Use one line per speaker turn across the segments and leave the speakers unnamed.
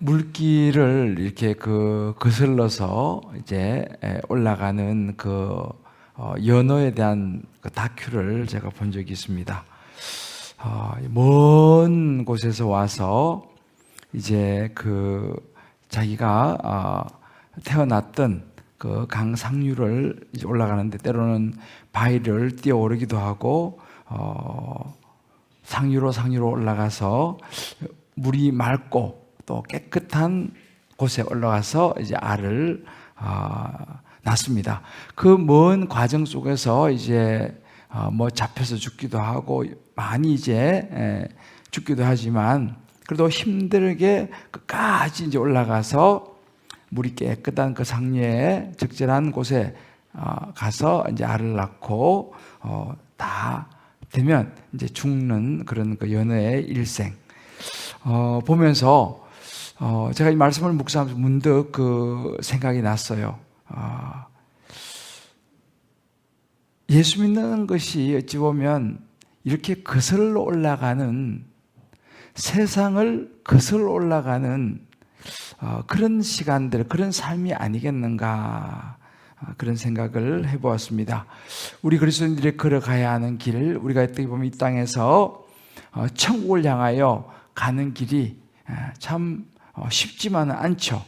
물길을 이렇게 거슬러서 이제 올라가는 연어에 대한 다큐를 제가 본 적이 있습니다. 먼 곳에서 와서 이제 자기가 태어났던 강 상류를 이제 올라가는데, 때로는 바위를 뛰어오르기도 하고 상류로 올라가서 물이 맑고 또 깨끗한 곳에 올라가서 이제 알을 낳습니다. 그 먼 과정 속에서 이제 잡혀서 죽기도 하고 많이 이제 죽기도 하지만, 그래도 힘들게 끝까지 이제 올라가서 물이 깨끗한 그 상류에 적절한 곳에 가서 이제 알을 낳고 다 되면 이제 죽는 그런 연어의 일생 보면서 제가 이 말씀을 묵상하면서 문득 생각이 났어요. 예수 믿는 것이 어찌 보면 이렇게 거슬러 올라가는, 세상을 거슬러 올라가는 그런 시간들, 그런 삶이 아니겠는가, 그런 생각을 해보았습니다. 우리 그리스도인들이 걸어가야 하는 길, 우리가 어떻게 보면 이 땅에서 천국을 향하여 가는 길이 참 쉽지만은 않죠.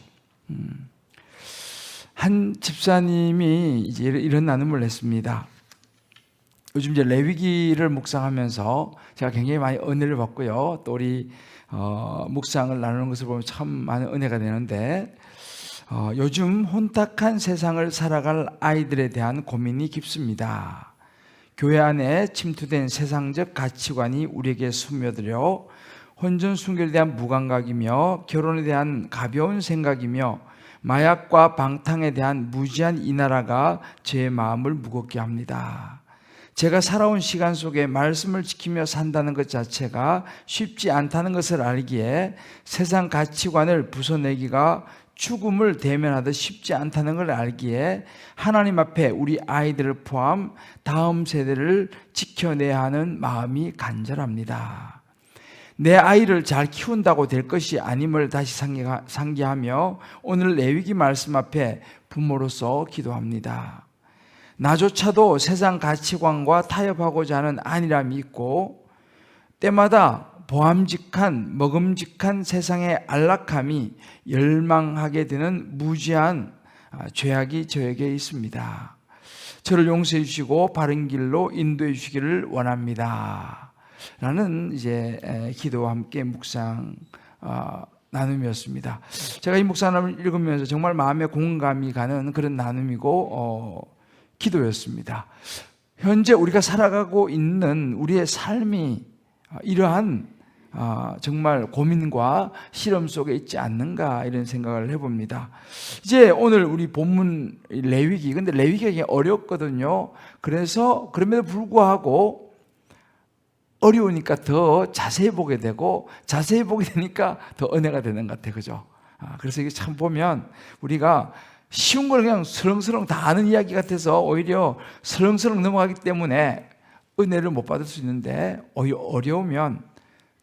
한 집사님이 이제 이런 나눔을 했습니다. 요즘 이제 레위기를 묵상하면서 제가 굉장히 많이 은혜를 받고요. 또 우리 묵상을 나누는 것을 보면 참 많은 은혜가 되는데, 요즘 혼탁한 세상을 살아갈 아이들에 대한 고민이 깊습니다. 교회 안에 침투된 세상적 가치관이 우리에게 스며들어 혼전 순결에 대한 무감각이며, 결혼에 대한 가벼운 생각이며, 마약과 방탕에 대한 무지한 이 나라가 제 마음을 무겁게 합니다. 제가 살아온 시간 속에 말씀을 지키며 산다는 것 자체가 쉽지 않다는 것을 알기에 세상 가치관을 부숴내기가 죽음을 대면하듯 쉽지 않다는 걸 알기에 하나님 앞에 우리 아이들을 포함 다음 세대를 지켜내야 하는 마음이 간절합니다. 내 아이를 잘 키운다고 될 것이 아님을 다시 상기하며 오늘 레위기 말씀 앞에 부모로서 기도합니다. 나조차도 세상 가치관과 타협하고자 하는 안일함이 있고, 때마다 보암직한 먹음직한 세상의 안락함이 열망하게 되는 무지한 죄악이 저에게 있습니다. 저를 용서해 주시고 바른 길로 인도해 주시기를 원합니다. 라는 이제 기도와 함께 묵상 나눔이었습니다. 제가 이 묵상을 읽으면서 정말 마음에 공감이 가는 그런 나눔이고 기도였습니다. 현재 우리가 살아가고 있는 우리의 삶이 이러한 정말 고민과 실험 속에 있지 않는가, 이런 생각을 해봅니다. 이제 오늘 우리 본문 레위기, 근데 레위기가 굉장히 어렵거든요. 그래서 그럼에도 불구하고 어려우니까 더 자세히 보게 되고, 자세히 보게 되니까 더 은혜가 되는 것 같아요. 그죠? 그래서 이게 참 보면 우리가 쉬운 걸 그냥 서렁서렁 다 아는 이야기 같아서 오히려 서렁서렁 넘어가기 때문에 은혜를 못 받을 수 있는데, 오히려 어려우면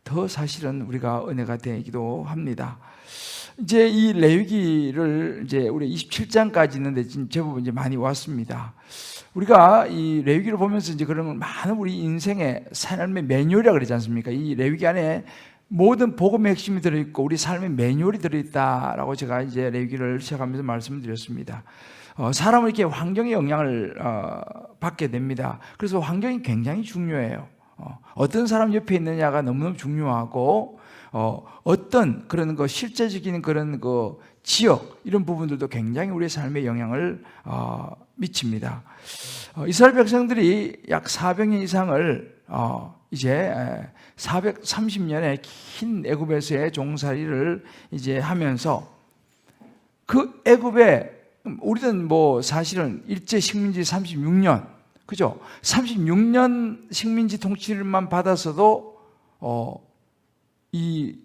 더 사실은 우리가 은혜가 되기도 합니다. 이제 이 레위기를 이제 우리 27장까지 있는데 지금 제법 이제 많이 왔습니다. 우리가 이 레위기를 보면서 이제 그런 많은 우리 인생의 삶의 매뉴얼이라고 그러지 않습니까? 이 레위기 안에 모든 복음의 핵심이 들어있고 우리 삶의 매뉴얼이 들어있다라고 제가 이제 레위기를 시작하면서 말씀을 드렸습니다. 사람은 이렇게 환경의 영향을 받게 됩니다. 그래서 환경이 굉장히 중요해요. 어떤 사람 옆에 있느냐가 너무너무 중요하고, 어떤 그런 실제적인 그런 지역, 이런 부분들도 굉장히 우리의 삶에 영향을 미칩니다. 이스라엘 백성들이 약 400년 이상을 이제 430년의 긴 애굽에서의 종살이를 이제 하면서, 그 애굽에 우리는 사실은 일제 식민지 36년, 그죠? 36년 식민지 통치를만 받았어도 이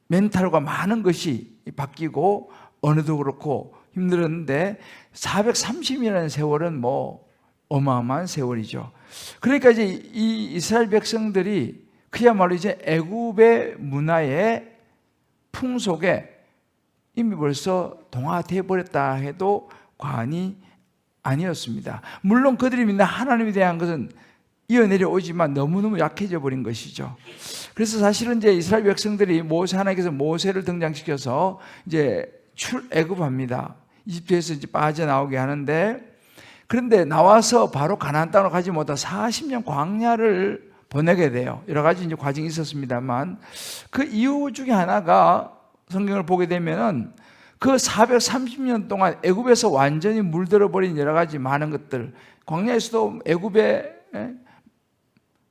멘탈과 많은 것이 바뀌고 언어도 그렇고 힘들었는데, 430년이라는 세월은 어마어마한 세월이죠. 그러니까 이제 이 이스라엘 백성들이 그야말로 이제 애굽의 문화에 풍속에 이미 벌써 동화되어 버렸다 해도 과언이 아니었습니다. 물론 그들이 믿는 하나님에 대한 것은 이어내려 오지만 너무너무 약해져 버린 것이죠. 그래서 사실은 이제 이스라엘 백성들이 하나님께서 모세를 등장시켜서 이제 출애굽합니다. 이집트에서 이제 빠져나오게 하는데, 그런데 나와서 바로 가나안 땅으로 가지 못하고 40년 광야를 보내게 돼요. 여러 가지 이제 과정이 있었습니다만, 그 이유 중에 하나가 성경을 보게 되면은 그 430년 동안 애굽에서 완전히 물들어 버린 여러 가지 많은 것들, 광야에서도 애굽의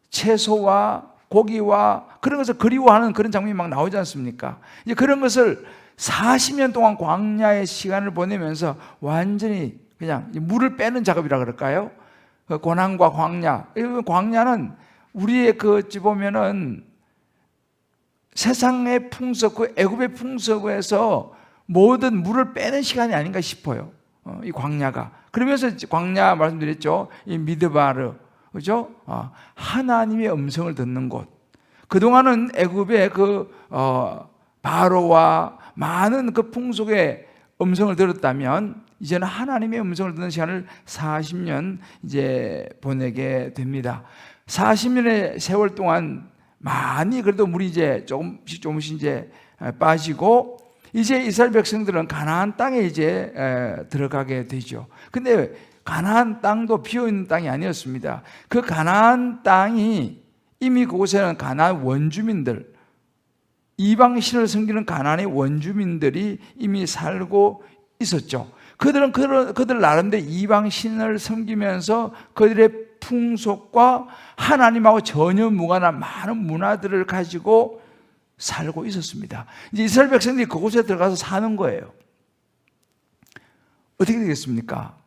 채소와 고기와 그런 것을 그리워하는 그런 장면이 막 나오지 않습니까? 이제 그런 것을 40년 동안 광야의 시간을 보내면서 완전히 그냥 물을 빼는 작업이라 그럴까요? 그 고난과 광야. 광야는 우리의 어찌 보면은 세상의 풍속, 그 애굽의 풍속에서 모든 물을 빼는 시간이 아닌가 싶어요. 이 광야가. 그러면서 광야 말씀드렸죠. 이 미드바르. 그죠? 하나님의 음성을 듣는 곳. 그동안은 애굽의 바로와 많은 그 풍속의 음성을 들었다면 이제는 하나님의 음성을 듣는 시간을 40년 이제 보내게 됩니다. 40년의 세월 동안 많이 그래도 물이 이제 조금씩 이제 빠지고, 이제 이스라엘 백성들은 가나안 땅에 이제 들어가게 되죠. 근데 가나안 땅도 비어있는 땅이 아니었습니다. 그 가나안 땅이 이미 그곳에는 가나안 원주민들, 이방신을 섬기는 가나안의 원주민들이 이미 살고 있었죠. 그들은 그들 나름대로 이방신을 섬기면서 그들의 풍속과 하나님하고 전혀 무관한 많은 문화들을 가지고 살고 있었습니다. 이제 이스라엘 백성들이 그곳에 들어가서 사는 거예요. 어떻게 되겠습니까?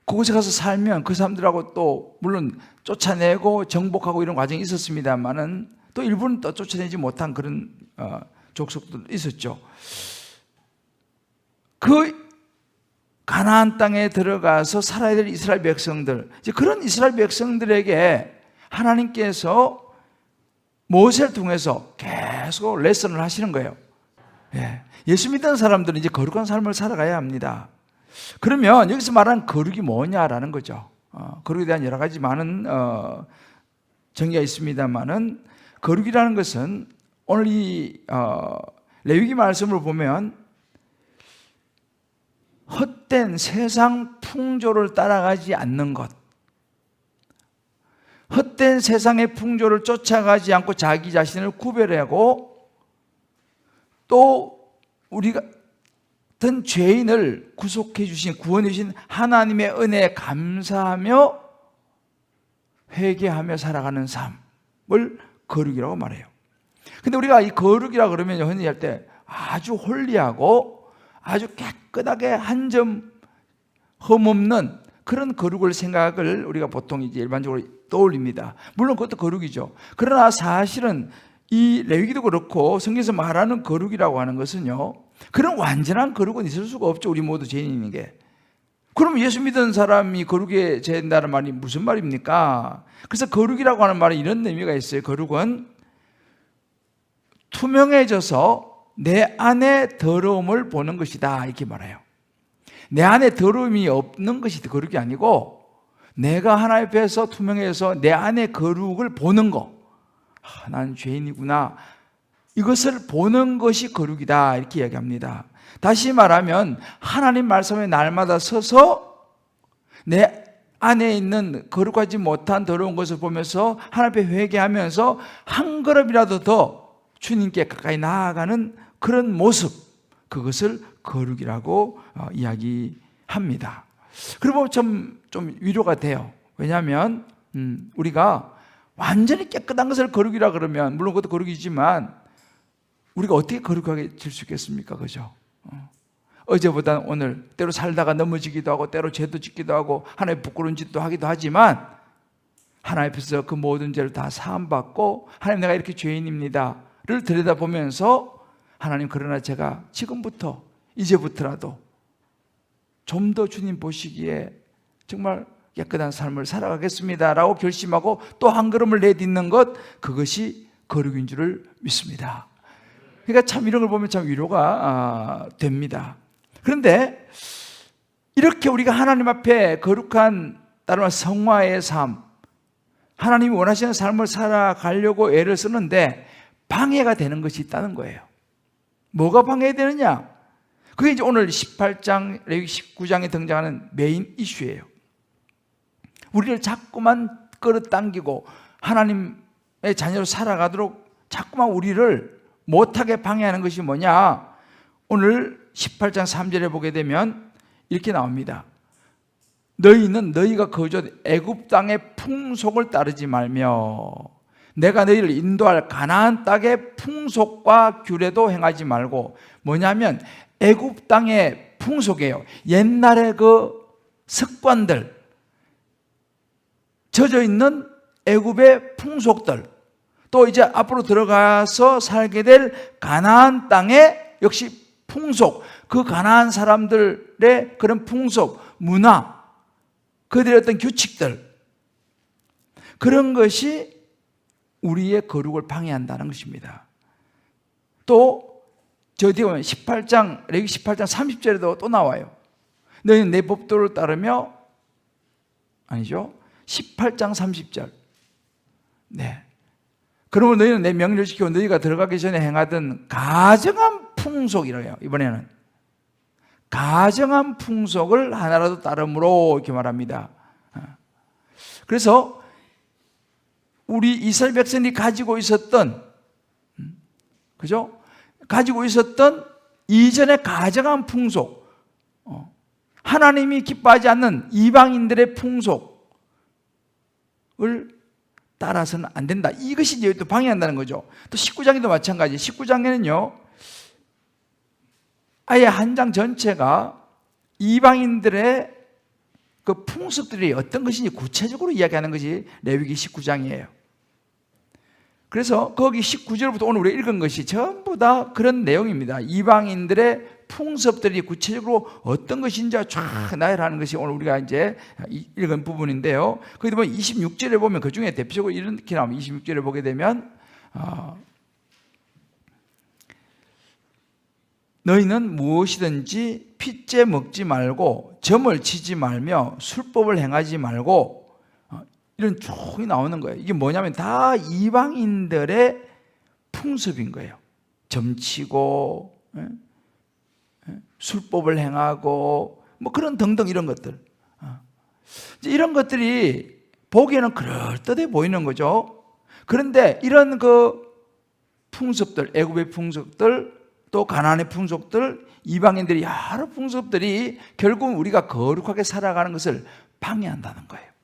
그곳에 가서 살면 그 사람들하고 또 물론 쫓아내고 정복하고 이런 과정이 있었습니다만은 또 일부는 또 쫓아내지 못한 그런 족속도 있었죠. 그 가나안 땅에 들어가서 살아야 될 이스라엘 백성들, 이제 그런 이스라엘 백성들에게 하나님께서 모세를 통해서 계속 레슨을 하시는 거예요. 예수 믿는 사람들은 이제 거룩한 삶을 살아가야 합니다. 그러면 여기서 말하는 거룩이 뭐냐라는 거죠. 거룩에 대한 여러 가지 많은 정의가 있습니다만은, 거룩이라는 것은 오늘 이 레위기 말씀을 보면 헛된 세상 풍조를 따라가지 않는 것, 헛된 세상의 풍조를 쫓아가지 않고 자기 자신을 구별하고, 또 우리가 같은 죄인을 구속해 주신, 구원해 주신 하나님의 은혜에 감사하며 회개하며 살아가는 삶을 거룩이라고 말해요. 근데 우리가 이 거룩이라 그러면 흔히 할 때 아주 홀리하고 아주 깨끗하게 한 점 흠없는 그런 거룩을 생각을 우리가 보통 이제 일반적으로 떠올립니다. 물론 그것도 거룩이죠. 그러나 사실은 이 레위기도 그렇고 성경에서 말하는 거룩이라고 하는 것은요, 그런 완전한 거룩은 있을 수가 없죠. 우리 모두 죄인인 게. 그럼 예수 믿은 사람이 거룩에 된다는 말이 무슨 말입니까? 그래서 거룩이라고 하는 말은 이런 의미가 있어요. 거룩은 투명해져서 내 안에 더러움을 보는 것이다, 이렇게 말해요. 내 안에 더러움이 없는 것이 거룩이 아니고, 내가 하나님 앞에서 투명해서 내 안에 거룩을 보는 거, 난 죄인이구나, 이것을 보는 것이 거룩이다, 이렇게 이야기합니다. 다시 말하면 하나님 말씀에 날마다 서서 내 안에 있는 거룩하지 못한 더러운 것을 보면서 하나님 앞에 회개하면서 한 걸음이라도 더 주님께 가까이 나아가는 그런 모습, 그것을 거룩이라고 이야기합니다. 그리고 좀 위로가 돼요. 왜냐하면 우리가 완전히 깨끗한 것을 거룩이라 그러면 물론 그것도 거룩이지만 우리가 어떻게 거룩하게 질 수 있겠습니까? 그죠? 어제보다 오늘 때로 살다가 넘어지기도 하고 때로 죄도 짓기도 하고 하나님 부끄러운 짓도 하기도 하지만 하나님 앞에서 그 모든 죄를 다 사함받고 하나님 내가 이렇게 죄인입니다를 들여다보면서 하나님 그러나 제가 지금부터 이제부터라도 좀 더 주님 보시기에 정말 깨끗한 삶을 살아가겠습니다라고 결심하고 또 한 걸음을 내딛는 것, 그것이 거룩인 줄을 믿습니다. 그러니까 참 이런 걸 보면 참 위로가 됩니다. 그런데 이렇게 우리가 하나님 앞에 거룩한 따로 성화의 삶, 하나님이 원하시는 삶을 살아가려고 애를 쓰는데 방해가 되는 것이 있다는 거예요. 뭐가 방해되느냐? 그게 이제 오늘 18장, 레위기 19장에 등장하는 메인 이슈예요. 우리를 자꾸만 끌어당기고 하나님의 자녀로 살아가도록 자꾸만 우리를 못하게 방해하는 것이 뭐냐? 오늘 18장 3절에 보게 되면 이렇게 나옵니다. 너희는 너희가 거주한 애굽 땅의 풍속을 따르지 말며 내가 너희를 인도할 가나안 땅의 풍속과 규례도 행하지 말고, 뭐냐면 애굽 땅의 풍속이에요. 옛날의 그 습관들, 젖어 있는 애굽의 풍속들, 또 이제 앞으로 들어가서 살게 될 가나안 땅의 역시 풍속, 그 가나안 사람들의 그런 풍속, 문화, 그들의 어떤 규칙들, 그런 것이 우리의 거룩을 방해한다는 것입니다. 또 저 뒤에 보면 18장, 레위기 18장 30절에도 또 나와요. 너희는 내 법도를 따르며, 아니죠, 18장 30절. 네. 그러면 너희는 내 명령을 지키고 너희가 들어가기 전에 행하던 가정한 풍속이래요. 이번에는 가정한 풍속을 하나라도 따름으로 이렇게 말합니다. 그래서 우리 이스라엘 백성이 가지고 있었던, 그죠? 가지고 있었던 이전의 가정한 풍속, 하나님이 기뻐하지 않는 이방인들의 풍속을 따라서는 안 된다. 이것이 이제 또 방해한다는 거죠. 또 19장에도 마찬가지. 19장에는요, 아예 한 장 전체가 이방인들의 그 풍습들이 어떤 것인지 구체적으로 이야기하는 것이 레위기 19장이에요. 그래서 거기 19절부터 오늘 우리가 읽은 것이 전부 다 그런 내용입니다. 이방인들의 풍습들이 구체적으로 어떤 것인지 쫙 나열하는 것이 오늘 우리가 이제 읽은 부분인데요. 거기도 보면 26절에 보면 그 중에 대표적으로 이렇게 나오면 26절에 보게 되면 너희는 무엇이든지 핏째 먹지 말고 점을 치지 말며 술법을 행하지 말고, 이런 쭉이 나오는 거예요. 이게 뭐냐면 다 이방인들의 풍습인 거예요. 점치고 술법을 행하고 뭐 그런 등등 이런 것들. 이런 것들이 보기에는 그럴듯해 보이는 거죠. 그런데 이런 그 풍습들, 애굽의 풍습들, 또 가나안의 풍속들, 이방인들이 여러 풍습들이 결국 우리가 거룩하게 살아가는 것을 방해한다는 거예요.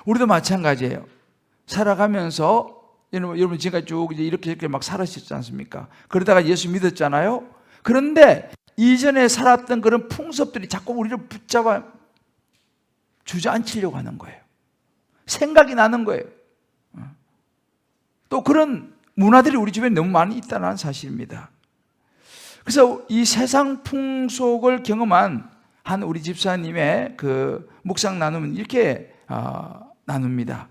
우리도 마찬가지예요. 살아가면서 여러분 지금까지 쭉 이렇게 막 살아셨지 않습니까? 그러다가 예수 믿었잖아요. 그런데 이전에 살았던 그런 풍습들이 자꾸 우리를 붙잡아 주저앉히려고 하는 거예요. 생각이 나는 거예요. 또 그런 문화들이 우리 주변에 너무 많이 있다는 사실입니다. 그래서 이 세상 풍속을 경험한 한 우리 집사님의 그 묵상 나눔은 이렇게 나눕니다.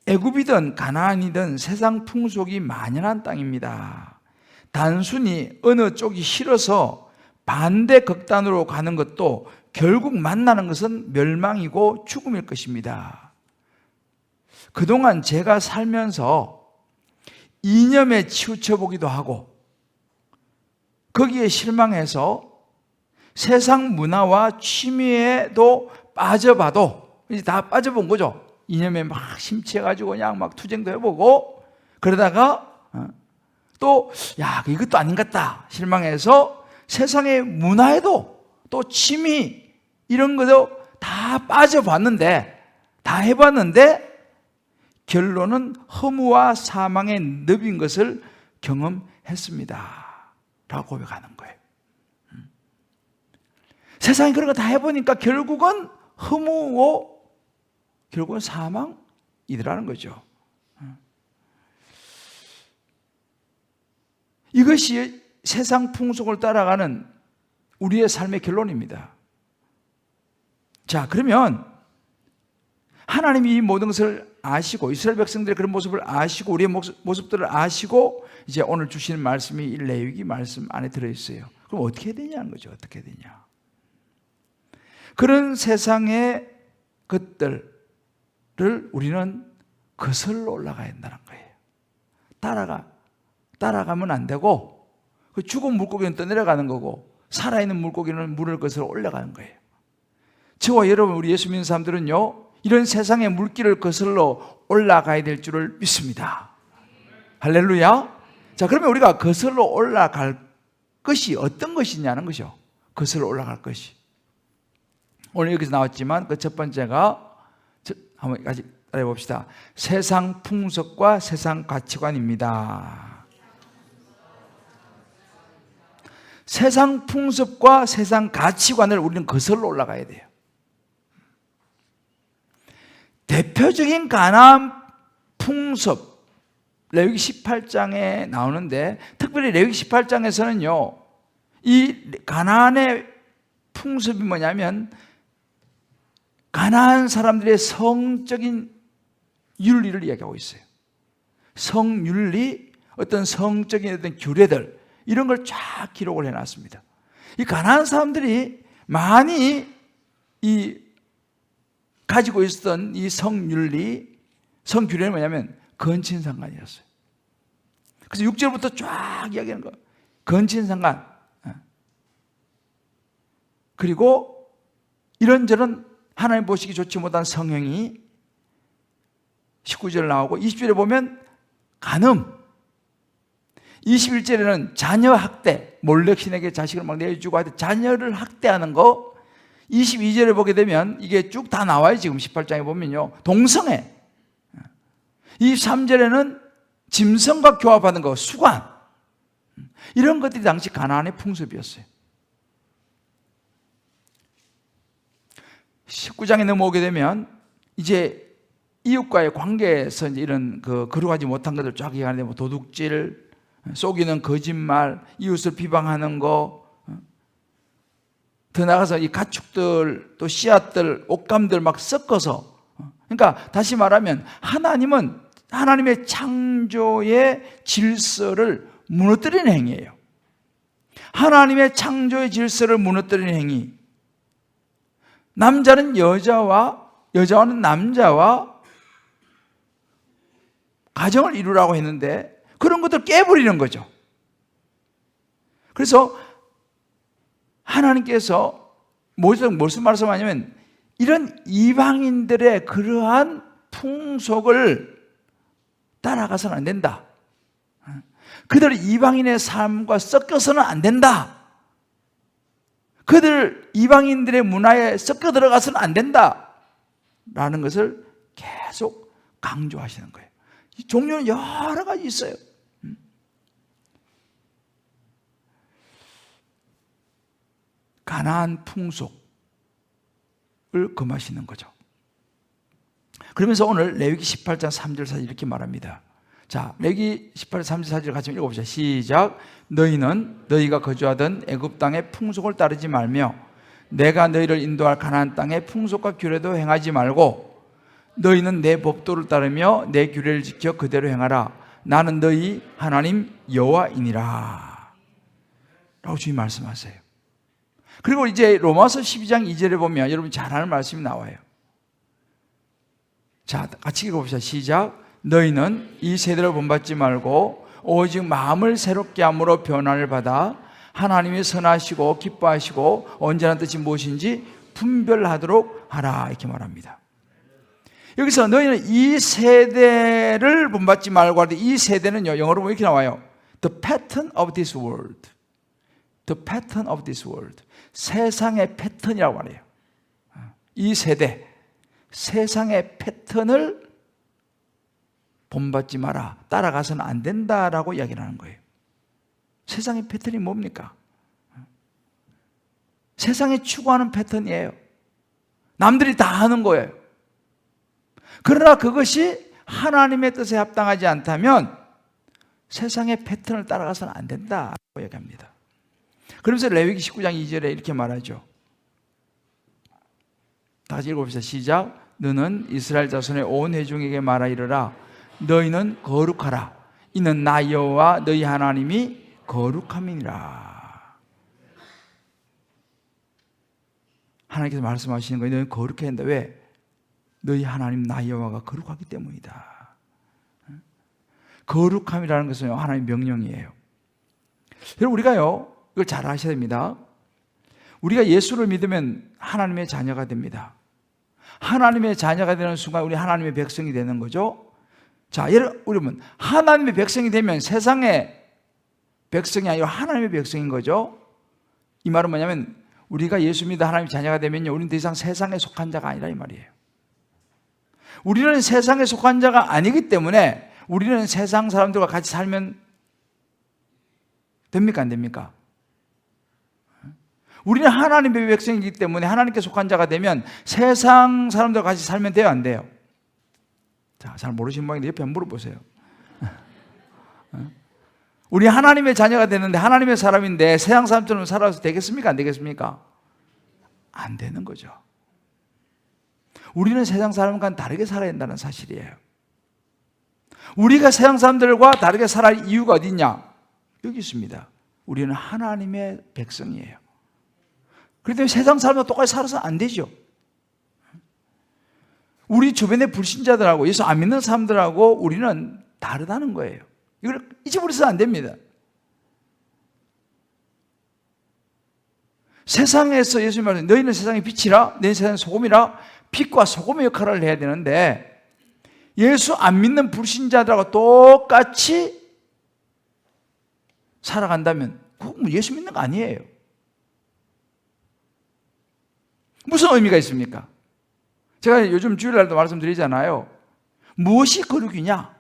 애굽이든 가나안이든 세상 풍속이 만연한 땅입니다. 단순히 어느 쪽이 싫어서 반대 극단으로 가는 것도 결국 만나는 것은 멸망이고 죽음일 것입니다. 그동안 제가 살면서 이념에 치우쳐 보기도 하고 거기에 실망해서 세상 문화와 취미에도 빠져봐도 이제 다 빠져본 거죠. 이념에 막 심취해가지고 그냥 막 투쟁도 해보고 그러다가 또 야 이것도 아닌 것 같다 실망해서 세상의 문화에도 또 취미 이런 것도 다 빠져봤는데 다 해봤는데 결론은 허무와 사망의 늪인 것을 경험했습니다 라고 고백하는 거예요. 세상에 그런 거 다 해보니까 결국은 허무고 결국은 사망이더라는 거죠. 이것이 세상 풍속을 따라가는 우리의 삶의 결론입니다. 자, 그러면 하나님이 이 모든 것을 아시고 이스라엘 백성들의 그런 모습을 아시고 우리의 모습들을 아시고 이제 오늘 주시는 말씀이 이 레위기 말씀 안에 들어있어요. 그럼 어떻게 해야 되냐는 거죠. 어떻게 해야 되냐. 그런 세상의 것들을 우리는 거슬러 올라가야 한다는 거예요. 따라가면 안 되고 그 죽은 물고기는 떠내려가는 거고 살아있는 물고기는 물을 거슬러 올라가는 거예요. 저와 여러분 우리 예수 믿는 사람들은요 이런 세상의 물길을 거슬러 올라가야 될 줄을 믿습니다. 할렐루야. 자, 그러면 우리가 거슬러 올라갈 것이 어떤 것이냐는 것이죠. 거슬러 올라갈 것이. 오늘 여기서 나왔지만 그 첫 번째가 한번 같이 따라해 봅시다. 세상 풍속과 세상 가치관입니다. 세상 풍습과 세상 가치관을 우리는 거슬러 올라가야 돼요. 대표적인 가나안 풍습 레위기 18장에 나오는데 특별히 레위기 18장에서는요 이 가나안의 풍습이 뭐냐면 가나안 사람들의 성적인 윤리를 이야기하고 있어요. 성윤리, 어떤 성적인 어떤 규례들 이런 걸 쫙 기록을 해놨습니다. 이 가나안 사람들이 많이 가지고 있었던 이 성윤리, 성규례는 뭐냐면 건친상간이었어요. 그래서 6절부터 쫙 이야기하는 거예요. 건친상간. 그리고 이런저런 하나님 보시기 좋지 못한 성행위 19절 나오고 20절에 보면 간음 21절에는 자녀 학대 몰렉 신에게 자식을 막 내주고 하여튼 자녀를 학대하는 거 22절에 보게 되면 이게 쭉 다 나와요. 지금 18장에 보면요 동성애 23절에는 짐승과 교합하는 거 수관 이런 것들이 당시 가나안의 풍습이었어요. 19장에 넘어오게 되면 이제 이웃과의 관계에서 이제 이런 거룩하지 못한 것들 쫙 얘기하는데 뭐 도둑질, 속이는 거짓말, 이웃을 비방하는 거, 더 나아가서 이 가축들 또 씨앗들, 옷감들 막 섞어서 그러니까 다시 말하면 하나님은 하나님의 창조의 질서를 무너뜨리는 행위예요. 하나님의 창조의 질서를 무너뜨리는 행위. 남자는 여자와는 남자와 가정을 이루라고 했는데 그런 것들 깨버리는 거죠. 그래서 하나님께서 무슨 말씀하냐면 이런 이방인들의 그러한 풍속을 따라가서는 안 된다. 그들 이방인의 삶과 섞여서는 안 된다. 그들 이방인들의 문화에 섞여 들어가서는 안 된다. 라는 것을 계속 강조하시는 거예요. 이 종류는 여러 가지 있어요. 가나안 풍속을 금하시는 거죠. 그러면서 오늘 레위기 18장 3절 4절 이렇게 말합니다. 자, 레위기 18장 3절 4절 같이 읽어보자. 시작. 너희는 너희가 거주하던 애굽 땅의 풍속을 따르지 말며 내가 너희를 인도할 가나안 땅의 풍속과 규례도 행하지 말고 너희는 내 법도를 따르며 내 규례를 지켜 그대로 행하라. 나는 너희 하나님 여호와이니라. 라고 주님 말씀하세요. 그리고 이제 로마서 12장 2절에 보면 여러분 잘 아는 말씀이 나와요. 자, 같이 읽어봅시다. 시작. 너희는 이 세대를 본받지 말고 오직 마음을 새롭게 함으로 변화를 받아 하나님이 선하시고 기뻐하시고 온전한 뜻이 무엇인지 분별하도록 하라. 이렇게 말합니다. 여기서 너희는 이 세대를 본받지 말고 할 때 이 세대는요 영어로 보면 이렇게 나와요. The pattern of this world. The pattern of this world. 세상의 패턴이라고 말해요. 이 세대, 세상의 패턴을 본받지 마라. 따라가서는 안 된다라고 이야기를 하는 거예요. 세상의 패턴이 뭡니까? 세상이 추구하는 패턴이에요. 남들이 다 하는 거예요. 그러나 그것이 하나님의 뜻에 합당하지 않다면 세상의 패턴을 따라가서는 안 된다고 이야기합니다. 그러면서 레위기 19장 2절에 이렇게 말하죠. 다 같이 읽어봅시다. 시작. 너는 이스라엘 자손의 온 회중에게 말하 이르라 너희는 거룩하라 이는 나 여호와 너희 하나님이 거룩함이니라. 하나님께서 말씀하시는 거예요. 너희는 거룩해야 한다. 왜? 너희 하나님 나 여호와가 거룩하기 때문이다. 거룩함이라는 것은 하나님의 명령이에요. 여러분 우리가요 이걸 잘 아셔야 됩니다. 우리가 예수를 믿으면 하나님의 자녀가 됩니다. 하나님의 자녀가 되는 순간 우리 하나님의 백성이 되는 거죠. 자, 여러분 하나님의 백성이 되면 세상의 백성이 아니라 하나님의 백성인 거죠. 이 말은 뭐냐면 우리가 예수 믿어 하나님의 자녀가 되면요 우리는 더 이상 세상에 속한 자가 아니라 이 말이에요. 우리는 세상에 속한 자가 아니기 때문에 우리는 세상 사람들과 같이 살면 됩니까? 안 됩니까? 우리는 하나님의 백성이기 때문에 하나님께 속한 자가 되면 세상 사람들과 같이 살면 돼요? 안 돼요? 자, 잘 모르시는 모양인데 옆에 한번 물어보세요. 우리 하나님의 자녀가 되는데 하나님의 사람인데 세상 사람처럼 살아서 되겠습니까? 안 되겠습니까? 안 되는 거죠. 우리는 세상 사람과 다르게 살아야 한다는 사실이에요. 우리가 세상 사람들과 다르게 살아야 이유가 어디 있냐? 여기 있습니다. 우리는 하나님의 백성이에요. 그렇기 때문에 세상 사람과 똑같이 살아서 안 되죠. 우리 주변의 불신자들하고 예수 안 믿는 사람들하고 우리는 다르다는 거예요. 이걸 잊어버려서는 안 됩니다. 세상에서 예수님 말씀 너희는 세상의 빛이라 너희는 세상의 소금이라 빛과 소금의 역할을 해야 되는데 예수 안 믿는 불신자들하고 똑같이 살아간다면 그건 예수 믿는 거 아니에요. 무슨 의미가 있습니까? 제가 요즘 주일날도 말씀드리잖아요. 무엇이 거룩이냐?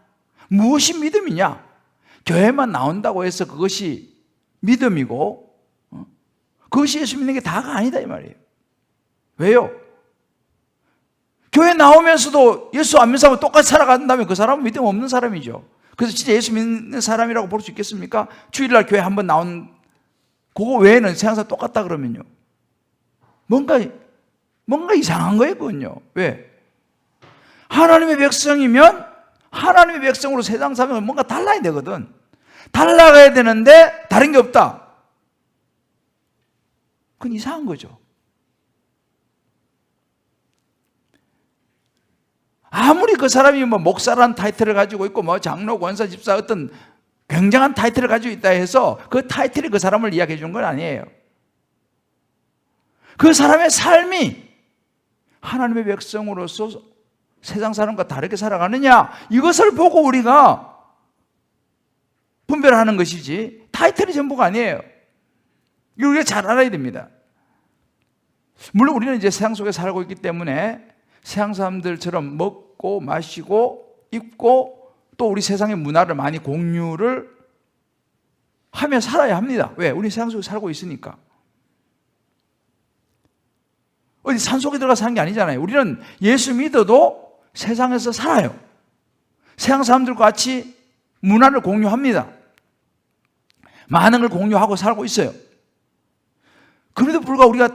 무엇이 믿음이냐? 교회만 나온다고 해서 그것이 믿음이고 그것이 예수 믿는 게 다가 아니다 이 말이에요. 왜요? 교회 나오면서도 예수 안 믿는 사람은 똑같이 살아간다면 그 사람은 믿음 없는 사람이죠. 그래서 진짜 예수 믿는 사람이라고 볼 수 있겠습니까? 주일날 교회 한번 나온 그거 외에는 세상 사람 똑같다 그러면요. 뭔가 이상한 거예요, 그건요. 왜? 하나님의 백성이면 하나님의 백성으로 세상 사람은 뭔가 달라야 되거든. 달라가야 되는데 다른 게 없다. 그건 이상한 거죠. 아무리 그 사람이 뭐 목사라는 타이틀을 가지고 있고 뭐 장로, 권사, 집사 어떤 굉장한 타이틀을 가지고 있다 해서 그 타이틀이 그 사람을 이야기해 주는 건 아니에요. 그 사람의 삶이 하나님의 백성으로서 세상 사람과 다르게 살아가느냐 이것을 보고 우리가 분별하는 것이지 타이틀이 전부가 아니에요. 이걸 우리가 잘 알아야 됩니다. 물론 우리는 이제 세상 속에 살고 있기 때문에 세상 사람들처럼 먹고 마시고 입고 또 우리 세상의 문화를 많이 공유를 하며 살아야 합니다. 왜? 우리 세상 속에 살고 있으니까. 어디 산속에 들어가 사는 게 아니잖아요. 우리는 예수 믿어도 세상에서 살아요. 세상 사람들과 같이 문화를 공유합니다. 많은 걸 공유하고 살고 있어요. 그럼에도 불구하고 우리가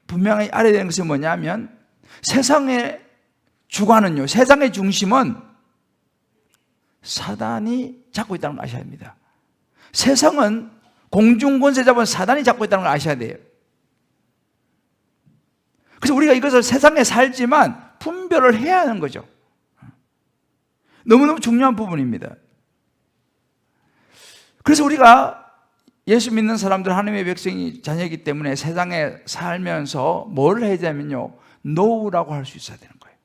분명히 알아야 되는 것이 뭐냐면 세상의 주관은요, 세상의 중심은 사단이 잡고 있다는 걸 아셔야 합니다. 세상은 공중권세 잡은 사단이 잡고 있다는 걸 아셔야 돼요. 그래서 우리가 이것을 세상에 살지만 분별을 해야 하는 거죠. 너무너무 중요한 부분입니다. 그래서 우리가 예수 믿는 사람들 하나님의 백성이 자녀이기 때문에 세상에 살면서 뭘 해야 되냐면요, 노우라고 할 수 있어야 되는 거예요.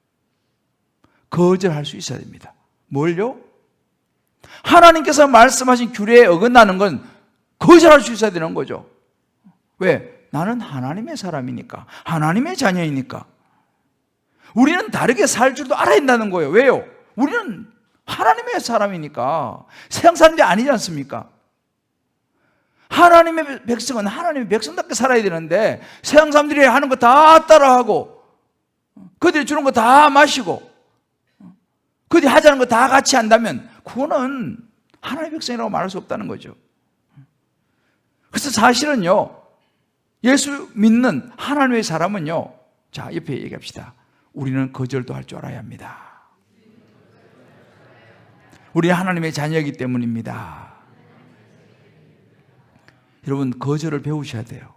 거절할 수 있어야 됩니다. 뭘요? 하나님께서 말씀하신 규례에 어긋나는 건 거절할 수 있어야 되는 거죠. 왜? 나는 하나님의 사람이니까, 하나님의 자녀이니까. 우리는 다르게 살 줄도 알아야 한다는 거예요. 왜요? 우리는 하나님의 사람이니까. 세상 사람들이 아니지 않습니까? 하나님의 백성은 하나님의 백성답게 살아야 되는데 세상 사람들이 하는 거 다 따라하고 그들이 주는 거 다 마시고 그들이 하자는 거 다 같이 한다면 그거는 하나님의 백성이라고 말할 수 없다는 거죠. 그래서 사실은요, 예수 믿는 하나님의 사람은요, 자, 옆에 얘기합시다. 우리는 거절도 할 줄 알아야 합니다. 우리 하나님의 자녀이기 때문입니다. 여러분, 거절을 배우셔야 돼요.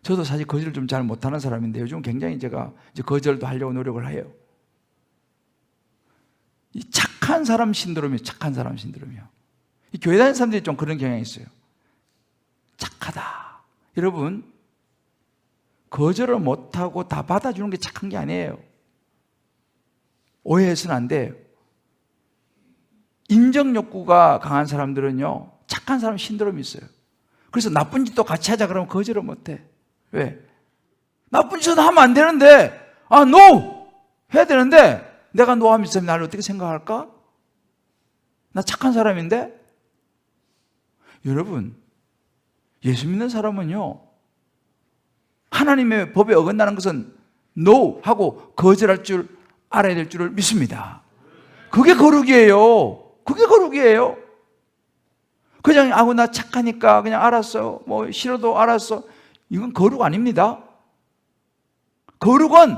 저도 사실 거절을 좀 잘 못하는 사람인데 요즘 굉장히 제가 이제 거절도 하려고 노력을 해요. 이 착한 사람 신드롬이에요. 착한 사람 신드롬이요. 이 교회 다니는 사람들이 좀 그런 경향이 있어요. 착하다. 여러분, 거절을 못하고 다 받아주는 게 착한 게 아니에요. 오해해서는 안 돼요. 인정 욕구가 강한 사람들은요, 착한 사람 신드롬이 있어요. 그래서 나쁜 짓도 같이 하자 그러면 거절을 못해. 왜? 나쁜 짓은 하면 안 되는데, 노! 해야 되는데, 내가 노 하면 이 사람이 나를 어떻게 생각할까? 나 착한 사람인데? 여러분, 예수 믿는 사람은요, 하나님의 법에 어긋나는 것은 no 하고 거절할 줄 알아야 될 줄을 믿습니다. 그게 거룩이에요. 그게 거룩이에요. 그냥 나 착하니까 그냥 알았어. 뭐 싫어도 알았어. 이건 거룩 아닙니다. 거룩은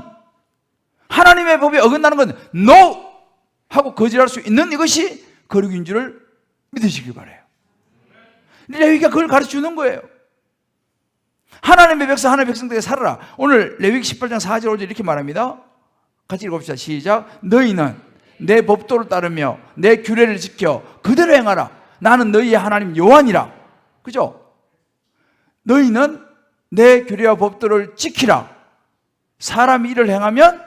하나님의 법에 어긋나는 건 no 하고 거절할 수 있는 이것이 거룩인 줄을 믿으시길 바라요. 레위기가 그걸 가르쳐주는 거예요. 하나님의 백성, 하나님의 백성들에게 살아라. 오늘 레위기 18장 4절 5절 이렇게 말합니다. 같이 읽어봅시다. 시작. 너희는 내 법도를 따르며 내 규례를 지켜 그대로 행하라. 나는 너희의 하나님 여호와니라. 그죠? 너희는 내 규례와 법도를 지키라. 사람이 이를 행하면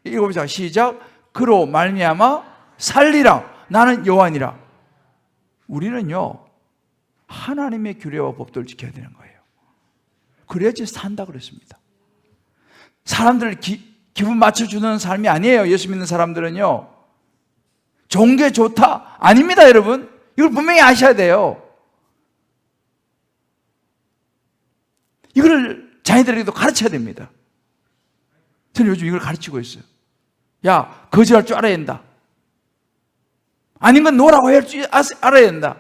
읽어보자. 시작. 그로 말미암아 살리라. 나는 여호와니라. 우리는요, 하나님의 규례와 법도를 지켜야 되는 거예요. 그래야지 산다 그랬습니다. 사람들을 기분 맞춰주는 삶이 아니에요. 예수 믿는 사람들은요. 좋은 게 좋다? 아닙니다, 여러분. 이걸 분명히 아셔야 돼요. 이걸 자녀들에게도 가르쳐야 됩니다. 저는 요즘 이걸 가르치고 있어요. 야, 거절할 줄 알아야 된다. 아닌 건 노라고 할 줄 알아야 된다.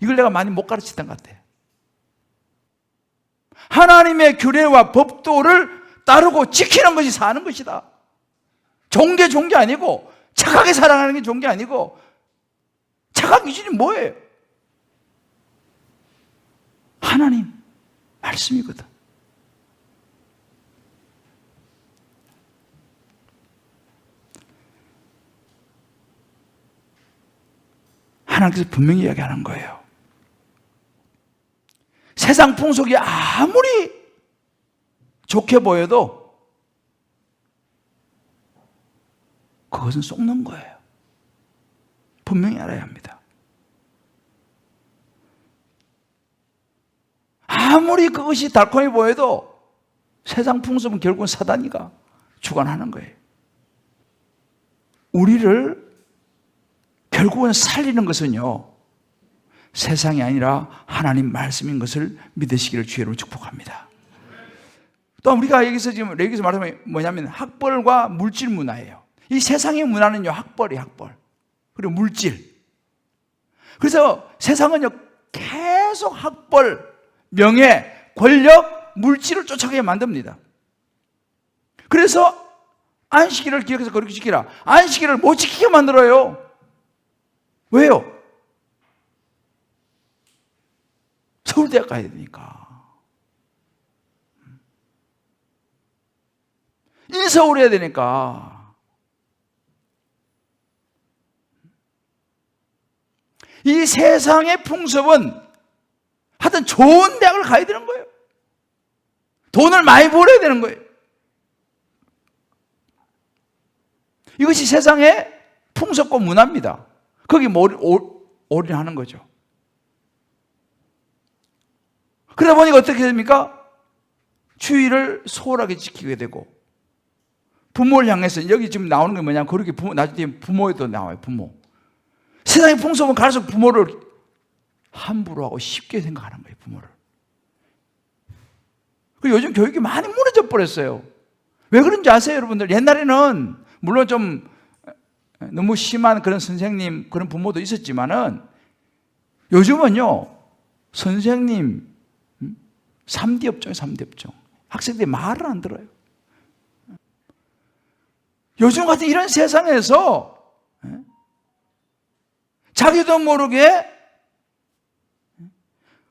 이걸 내가 많이 못 가르치던 것 같아요. 하나님의 규례와 법도를 따르고 지키는 것이 사는 것이다. 좋은 게 좋은 게 아니고, 착하게 살아가는 게 좋은 게 아니고, 착한 기준이 뭐예요? 하나님 말씀이거든. 하나님께서 분명히 이야기하는 거예요. 세상 풍속이 아무리 좋게 보여도 그것은 속는 거예요. 분명히 알아야 합니다. 아무리 그것이 달콤해 보여도 세상 풍속은 결국은 사단이가 주관하는 거예요. 우리를 결국은 살리는 것은요, 세상이 아니라 하나님 말씀인 것을 믿으시기를 주의로 축복합니다. 또 우리가 여기서 지금 레위기에서 말하면 뭐냐면 학벌과 물질 문화예요. 이 세상의 문화는요, 학벌이 학벌. 그리고 물질. 그래서 세상은요, 계속 학벌, 명예, 권력, 물질을 쫓아가게 만듭니다. 그래서 안식일을 기억해서 거룩히 지키라. 안식일을 못 지키게 만들어요. 왜요? 서울대학 가야 되니까. 인서울 해야 되니까. 이 세상의 풍습은 하여튼 좋은 대학을 가야 되는 거예요. 돈을 많이 벌어야 되는 거예요. 이것이 세상의 풍습과 문화입니다. 거기 올인하는 거죠. 그러다 보니까 어떻게 됩니까? 주의를 소홀하게 지키게 되고, 부모를 향해서, 여기 지금 나오는 게 뭐냐면, 그렇게 나중에 부모에도 나와요, 부모. 세상의 풍습은 갈수록 부모를 함부로 하고 쉽게 생각하는 거예요, 부모를. 요즘 교육이 많이 무너져 버렸어요. 왜 그런지 아세요, 여러분들? 옛날에는, 물론 좀 너무 심한 그런 선생님, 그런 부모도 있었지만은, 요즘은요, 선생님, 3D 업종이에요, 3D 업종. 학생들이 말을 안 들어요. 요즘 같은 이런 세상에서 자기도 모르게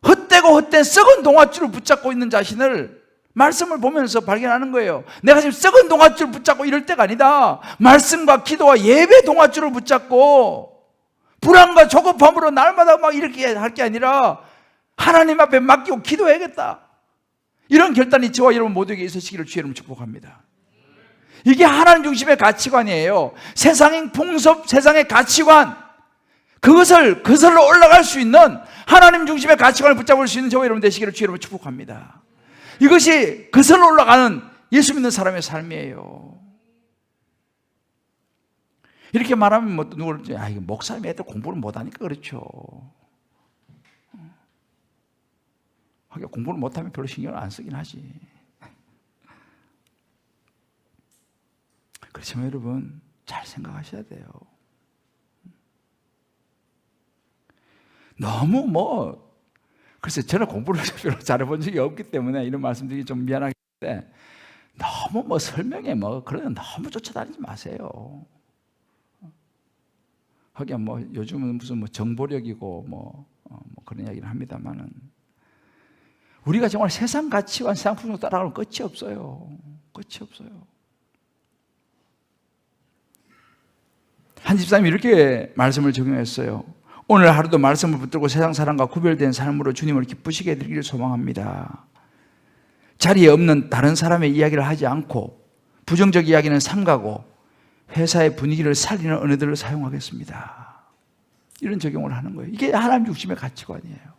헛되고 헛된 썩은 동아줄을 붙잡고 있는 자신을 말씀을 보면서 발견하는 거예요. 내가 지금 썩은 동아줄을 붙잡고 이럴 때가 아니다. 말씀과 기도와 예배 동아줄을 붙잡고 불안과 조급함으로 날마다 막 이렇게 할 게 아니라 하나님 앞에 맡기고 기도해야겠다. 이런 결단이 저와 여러분 모두에게 있으시기를 주의 이름으로 축복합니다. 이게 하나님 중심의 가치관이에요. 세상의 풍습, 세상의 가치관, 그것을로 올라갈 수 있는 하나님 중심의 가치관을 붙잡을 수 있는 저와 여러분 되시기를 주의 이름으로 축복합니다. 이것이 그슬로 올라가는 예수 믿는 사람의 삶이에요. 이렇게 말하면 뭐 누구를 이거 목사님이 애들 공부를 못하니까 그렇죠. 하긴 공부를 못하면 별로 신경을 안 쓰긴 하지. 그렇지만 여러분 잘 생각하셔야 돼요. 너무 글쎄 저는 공부를 별로 잘해본 적이 없기 때문에 이런 말씀드리기 좀 미안하긴데 너무 설명에 그런 너무 쫓아다니지 마세요. 하긴 요즘은 무슨 정보력이고 그런 이야기를 합니다만은 우리가 정말 세상 가치와 세상 풍습을 따라가면 끝이 없어요. 끝이 없어요. 한 집사님이 이렇게 말씀을 적용했어요. 오늘 하루도 말씀을 붙들고 세상 사람과 구별된 삶으로 주님을 기쁘시게 해드리기를 소망합니다. 자리에 없는 다른 사람의 이야기를 하지 않고 부정적 이야기는 삼가고 회사의 분위기를 살리는 언어들을 사용하겠습니다. 이런 적용을 하는 거예요. 이게 하나님 중심의 가치관이에요.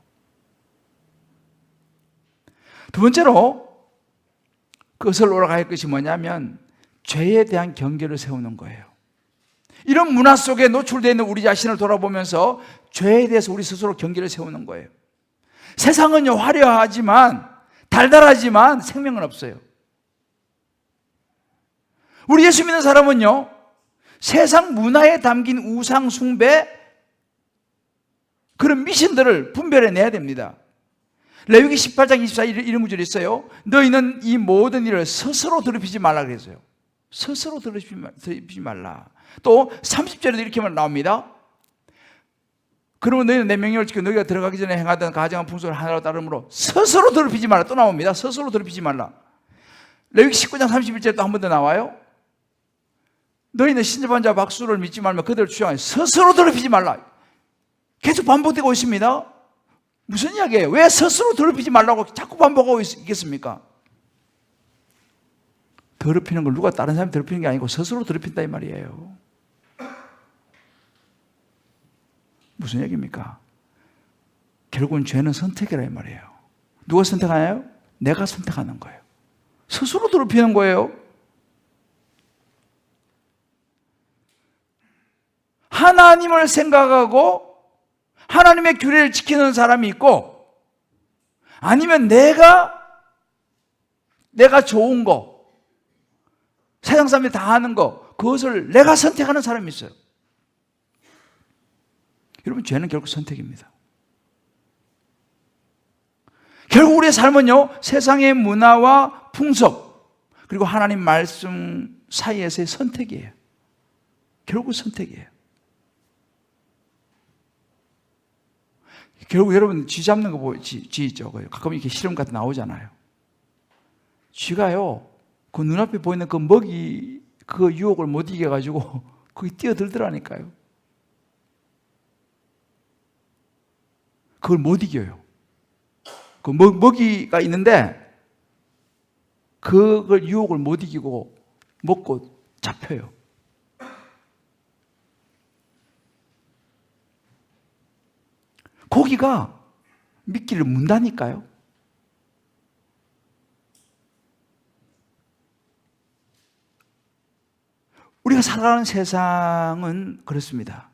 두 번째로 그것을 올라갈 것이 뭐냐면 죄에 대한 경계를 세우는 거예요. 이런 문화 속에 노출되어 있는 우리 자신을 돌아보면서 죄에 대해서 우리 스스로 경계를 세우는 거예요. 세상은요 화려하지만 달달하지만 생명은 없어요. 우리 예수 믿는 사람은요 세상 문화에 담긴 우상 숭배 그런 미신들을 분별해내야 됩니다. 레위기 18장 24절 이런 구절이 있어요. 너희는 이 모든 일을 스스로 더럽히지 말라 그랬어요. 스스로 더럽히지 말라. 또 30절에도 이렇게 나옵니다. 그러면 너희는 내 명령을 지켜 너희가 들어가기 전에 행하던 가증한 풍속을 하나로 따르므로 스스로 더럽히지 말라. 또 나옵니다. 스스로 더럽히지 말라. 레위기 19장 31절에 또 한 번 더 나와요. 너희는 신접한 자 박수를 믿지 말며 그들을 주장하여 스스로 더럽히지 말라. 계속 반복되고 있습니다. 무슨 이야기예요? 왜 스스로 더럽히지 말라고 자꾸 반복하고 있겠습니까? 더럽히는 걸 누가 다른 사람이 더럽히는 게 아니고 스스로 더럽힌다 이 말이에요. 무슨 얘기입니까? 결국은 죄는 선택이라 이 말이에요. 누가 선택하나요? 내가 선택하는 거예요. 스스로 더럽히는 거예요. 하나님을 생각하고 하나님의 규례를 지키는 사람이 있고 아니면 내가 좋은 거 세상 사람들이 다 하는 거 그것을 내가 선택하는 사람이 있어요. 여러분 죄는 결국 선택입니다. 결국 우리의 삶은요 세상의 문화와 풍속 그리고 하나님 말씀 사이에서의 선택이에요. 결국 선택이에요. 결국 여러분 쥐 잡는 거 쥐 있죠. 가끔 이렇게 실험 같은 나오잖아요. 쥐가요 그 눈앞에 보이는 그 먹이 그 유혹을 못 이겨가지고 거기 뛰어들더라니까요. 그걸 못 이겨요. 그 먹이가 있는데 그걸 유혹을 못 이기고 먹고 잡혀요. 고기가 미끼를 문다니까요. 우리가 살아가는 세상은 그렇습니다.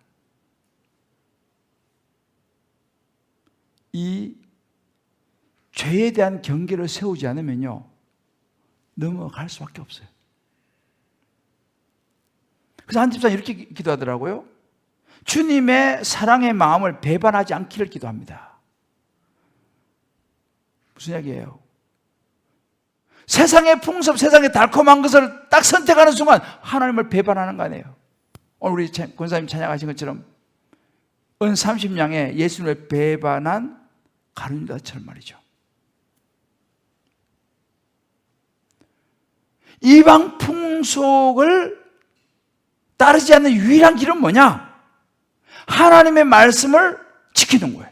이 죄에 대한 경계를 세우지 않으면요 넘어갈 수밖에 없어요. 그래서 한 집사님 이렇게 기도하더라고요. 주님의 사랑의 마음을 배반하지 않기를 기도합니다. 무슨 이야기예요? 세상의 풍습, 세상의 달콤한 것을 딱 선택하는 순간 하나님을 배반하는 거 아니에요. 오늘 우리 권사님 찬양하신 것처럼 은 30냥에 예수님을 배반한 가룟유다처럼 말이죠. 이방 풍속을 따르지 않는 유일한 길은 뭐냐? 하나님의 말씀을 지키는 거예요.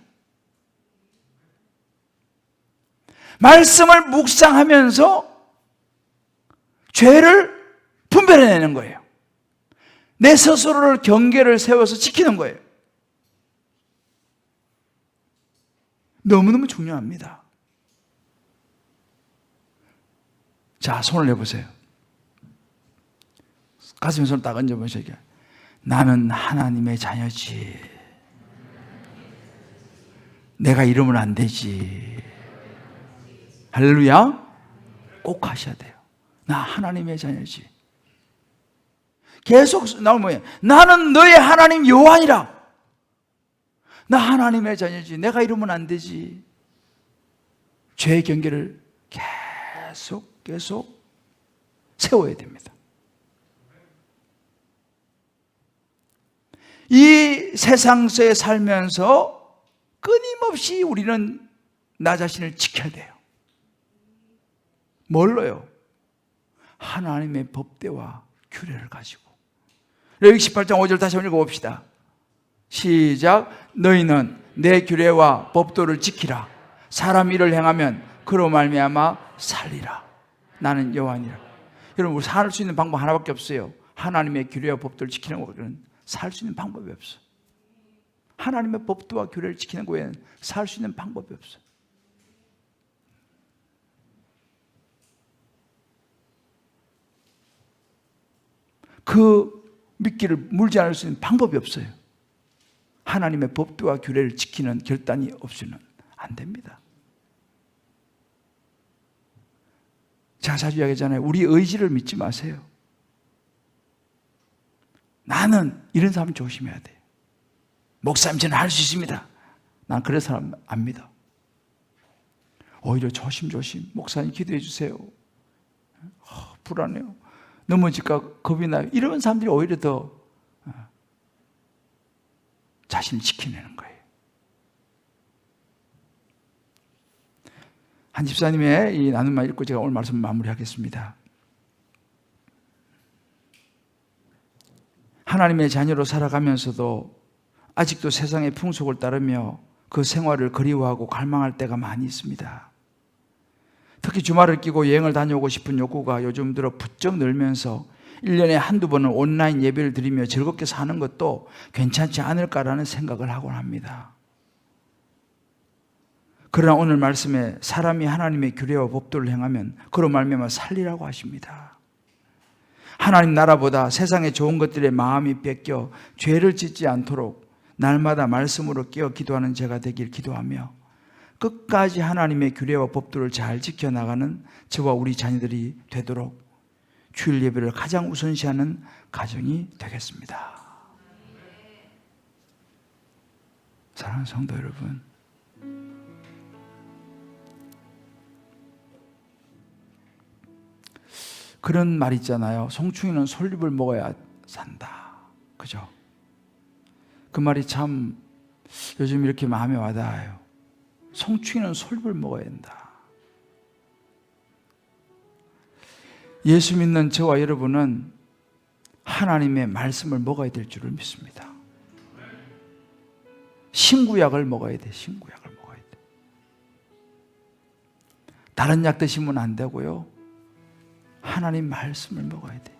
말씀을 묵상하면서 죄를 분별해내는 거예요. 내 스스로를 경계를 세워서 지키는 거예요. 너무너무 중요합니다. 자, 손을 내보세요. 가슴에 손을 딱 얹어보세요. 나는 하나님의 자녀지. 내가 이러면 안 되지. 할렐루야. 꼭 하셔야 돼요. 나 하나님의 자녀지. 계속 나오면 뭐예요? 나는 너의 하나님 여호와니라. 나 하나님의 자녀지. 내가 이러면 안 되지. 죄의 경계를 계속 세워야 됩니다. 이 세상에 살면서 끊임없이 우리는 나 자신을 지켜야 돼요. 뭘로요? 하나님의 법대와 규례를 가지고. 레위기 18장 5절 다시 한번 읽어봅시다. 시작. 너희는 내 규례와 법도를 지키라. 사람 일을 행하면 그로 말미암아 살리라. 나는 여호와니라. 여러분, 우리 살 수 있는 방법 하나밖에 없어요. 하나님의 규례와 법도를 지키는 것은 살 수 있는 방법이 없어요. 하나님의 법도와 규례를 지키는 것 외에는 살 수 있는 방법이 없어요. 그 미끼를 물지 않을 수 있는 방법이 없어요. 하나님의 법도와 규례를 지키는 결단이 없이는 안 됩니다. 제가 자주 이야기하잖아요. 우리 의지를 믿지 마세요. 나는 이런 사람 조심해야 돼요. 목사님 저는 할 수 있습니다. 난 그런 사람 안 믿어. 오히려 조심조심 목사님 기도해 주세요. 불안해요. 넘어질까 겁이 나요. 이런 사람들이 오히려 더 자신을 지켜내는 거예요. 한 집사님의 이 나눔만 읽고 제가 오늘 말씀 마무리하겠습니다. 하나님의 자녀로 살아가면서도 아직도 세상의 풍속을 따르며 그 생활을 그리워하고 갈망할 때가 많이 있습니다. 특히 주말을 끼고 여행을 다녀오고 싶은 욕구가 요즘 들어 부쩍 늘면서 1년에 한두 번은 온라인 예배를 드리며 즐겁게 사는 것도 괜찮지 않을까라는 생각을 하곤 합니다. 그러나 오늘 말씀에 사람이 하나님의 규례와 법도를 행하면 그로 말미암아 살리라고 하십니다. 하나님 나라보다 세상의 좋은 것들에 마음이 뺏겨 죄를 짓지 않도록 날마다 말씀으로 깨어 기도하는 제가 되길 기도하며 끝까지 하나님의 규례와 법도를 잘 지켜나가는 저와 우리 자녀들이 되도록 주일 예배를 가장 우선시하는 가정이 되겠습니다. 사랑하는 성도 여러분, 그런 말 있잖아요. 송충이는 솔잎을 먹어야 산다. 그죠? 그 말이 참 요즘 이렇게 마음에 와닿아요. 송충이는 솔잎을 먹어야 한다. 예수 믿는 저와 여러분은 하나님의 말씀을 먹어야 될 줄을 믿습니다. 신구약을 먹어야 돼. 신구약을 먹어야 돼. 다른 약 드시면 안 되고요. 하나님 말씀을 먹어야 돼.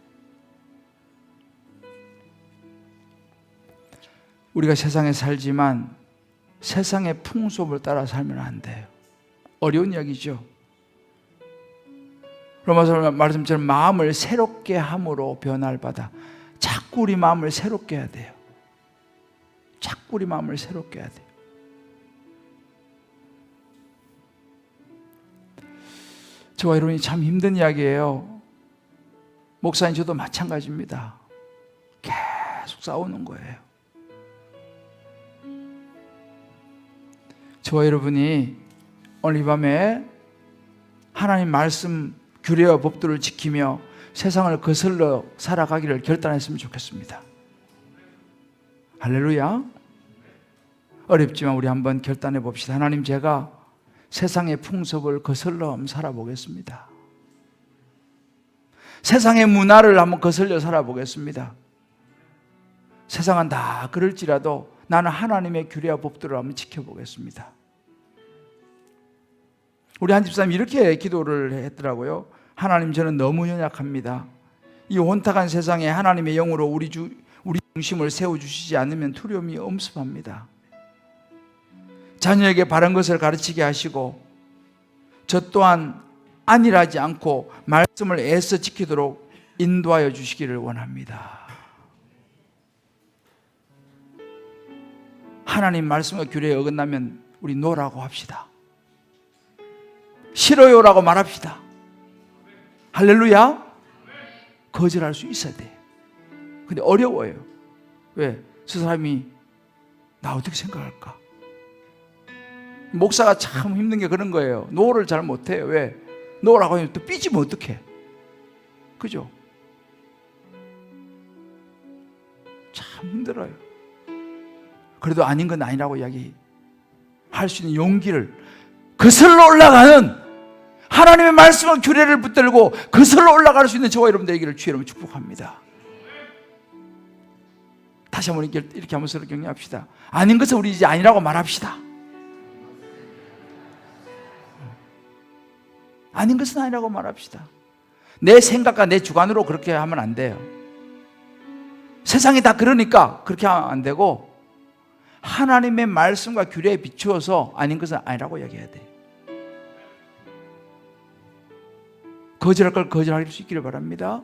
우리가 세상에 살지만 세상의 풍속을 따라 살면 안 돼요. 어려운 이야기죠. 로마서 말씀처럼 마음을 새롭게 함으로 변화를 받아. 자꾸 우리 마음을 새롭게 해야 돼요. 자꾸 우리 마음을 새롭게 해야 돼요. 저와 여러분이 참 힘든 이야기예요. 목사님 저도 마찬가지입니다. 계속 싸우는 거예요. 저와 여러분이 오늘 이 밤에 하나님 말씀 규례와 법도를 지키며 세상을 거슬러 살아가기를 결단했으면 좋겠습니다. 할렐루야. 어렵지만 우리 한번 결단해 봅시다. 하나님, 제가 세상의 풍습을 거슬러 한번 살아보겠습니다. 세상의 문화를 한번 거슬려 살아보겠습니다. 세상은 다 그럴지라도 나는 하나님의 규례와 법도를 한번 지켜보겠습니다. 우리 한 집사님이 이렇게 기도를 했더라고요. 하나님, 저는 너무 연약합니다. 이 혼탁한 세상에 하나님의 영으로 우리 중심을 세워주시지 않으면 두려움이 엄습합니다. 자녀에게 바른 것을 가르치게 하시고 저 또한 안일하지 않고 말씀을 애써 지키도록 인도하여 주시기를 원합니다. 하나님 말씀과 규례에 어긋나면 우리 노라고 합시다. 싫어요라고 말합시다. 할렐루야. 거절할 수 있어야 돼. 근데 어려워요. 왜? 저 사람이 나 어떻게 생각할까? 목사가 참 힘든 게 그런 거예요. 노를 잘 못해요. 왜? 노라고 하면 또 삐지면 어떡해? 그죠? 참 힘들어요. 그래도 아닌 건 아니라고 이야기할 수 있는 용기를, 거슬러 올라가는 하나님의 말씀과 규례를 붙들고 거슬러 올라갈 수 있는 저와 여러분들 되기를 주의 이름으로 축복합니다. 다시 한번 이렇게 한번 서로 격려합시다. 아닌 것은 우리 이제 아니라고 말합시다. 아닌 것은 아니라고 말합시다. 내 생각과 내 주관으로 그렇게 하면 안 돼요. 세상이 다 그러니까 그렇게 하면 안 되고 하나님의 말씀과 규례에 비추어서 아닌 것은 아니라고 이야기해야 돼. 거절할 걸 거절할 수 있기를 바랍니다.